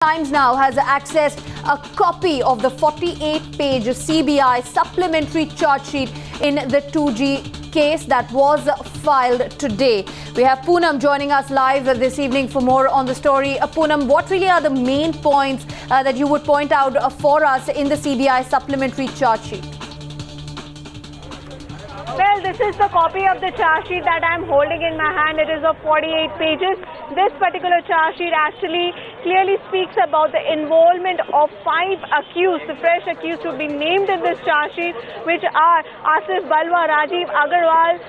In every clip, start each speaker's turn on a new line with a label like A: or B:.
A: Times now has accessed a copy of the 48-page CBI supplementary charge sheet in the 2G case that was filed today. We have Poonam joining us live this evening for more on the story. Poonam, what really are the main points that you would point out for us in the CBI supplementary charge sheet?
B: Well, this is the copy of the charge sheet that I'm holding in my hand. It is of 48 pages. This particular charge sheet actually clearly speaks about the involvement of 5 accused, the fresh accused who have been named in this charge sheet, which are Asif Balwa, Rajiv Agarwal,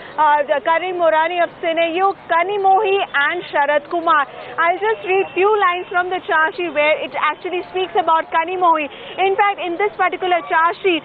B: Karim Morani of Senayu, Kanimohi and Sharad Kumar. I'll just read few lines from the charge sheet where it actually speaks about Kanimohi. In fact, in this particular charge sheet,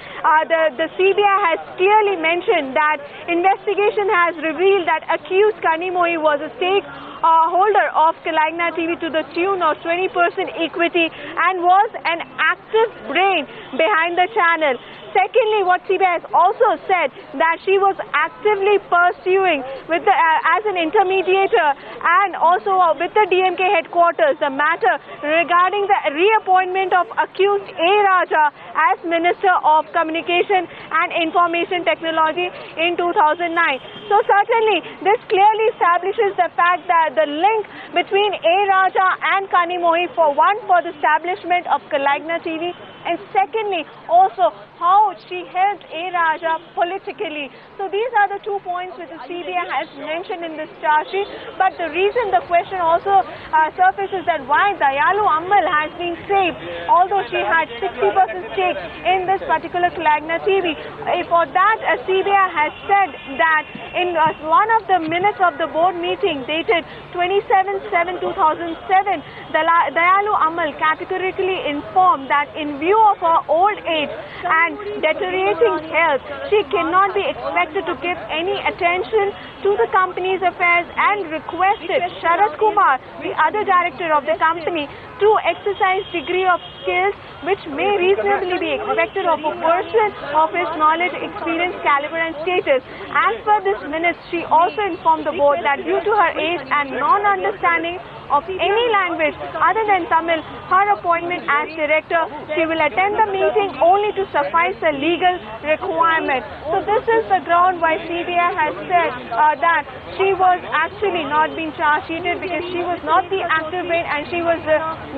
B: the CBI has clearly mentioned that investigation has revealed that accused Kanimohi was a stakeholder of Kalagna TV to the tune of 20% equity and was an active brain behind the channel. Secondly, what CBI has also said that she was actively pursuing with as an intermediator and also with the DMK headquarters the matter regarding the reappointment of accused A. Raja as Minister of Communication and Information Technology in 2009. So certainly this clearly establishes the fact that the link between A. Raja and Kanimohi, for the establishment of Kalagna TV, and secondly also how she helped A. Raja politically. So these are the 2 points which the CBI has mentioned in this charge sheet. But the reason the question also surfaces that why Dayalu Ammal has been saved, although she had 60% stake in this particular Kalagna TV. For that, CBI has said that in one of the minutes of the board meeting dated 27/7/2007, Dayalu Ammal categorically informed that in view of her old age and deteriorating health, she cannot be expected to give any attention to the company's affairs and requested Sharad Kumar, the other director of the company, to exercise degree of skills which may reasonably be expected of a person of his knowledge, experience, caliber and status. As per this minutes, she also informed the board that due to her age and non-understanding of any language other than Tamil, her appointment as director, she will attend the meeting only to suffice the legal requirement. So this is the ground why CBI has said that she was actually not being charge sheeted because she was not the active brain and she was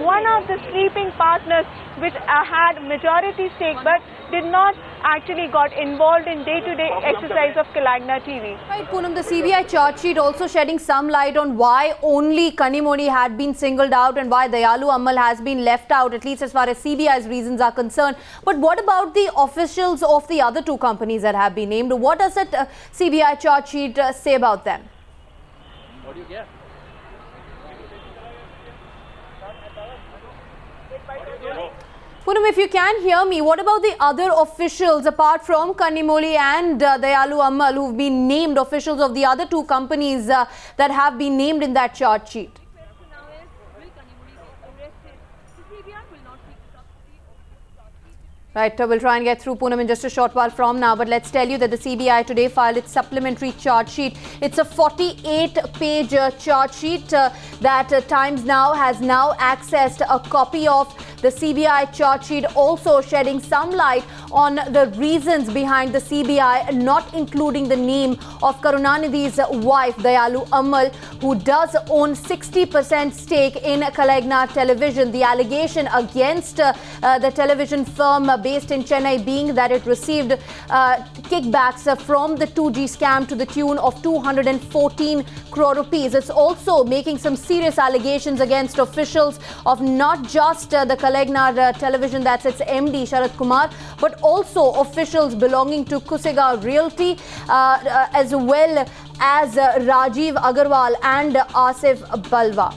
B: one of the sleeping partners which had majority stake but did not actually got involved in day-to-day exercise of Kalagna TV.
A: Right, Poonam, the CBI charge sheet also shedding some light on why only Kanimohi had been singled out and why Dayalu Ammal has been left out, at least as far as CBI's reasons are concerned. But what about the officials of the other 2 companies that have been named? What does that CBI charge sheet say about them?
C: What do you get?
A: Poonam, if you can hear me, what about the other officials apart from Kanimohi and Dayalu Ammal who've been named, officials of the other 2 companies that have been named in that charge sheet? Right, we'll try and get through Poonam in just a short while from now. But let's tell you that the CBI today filed its supplementary charge sheet. It's a 48-page charge sheet that Times Now has now accessed a copy of. The CBI charge sheet also shedding some light on the reasons behind the CBI not including the name of Karunanidhi's wife, Dayalu Ammal, who does own 60% stake in Kalagna Television. The allegation against the television firm based in Chennai being that it received kickbacks from the 2G scam to the tune of 214 crore rupees. It's also making some serious allegations against officials of not just the Kalagna Television, that's its MD Sharad Kumar, but also officials belonging to Kusega Realty as well as Rajiv Agarwal and Asif Balwa.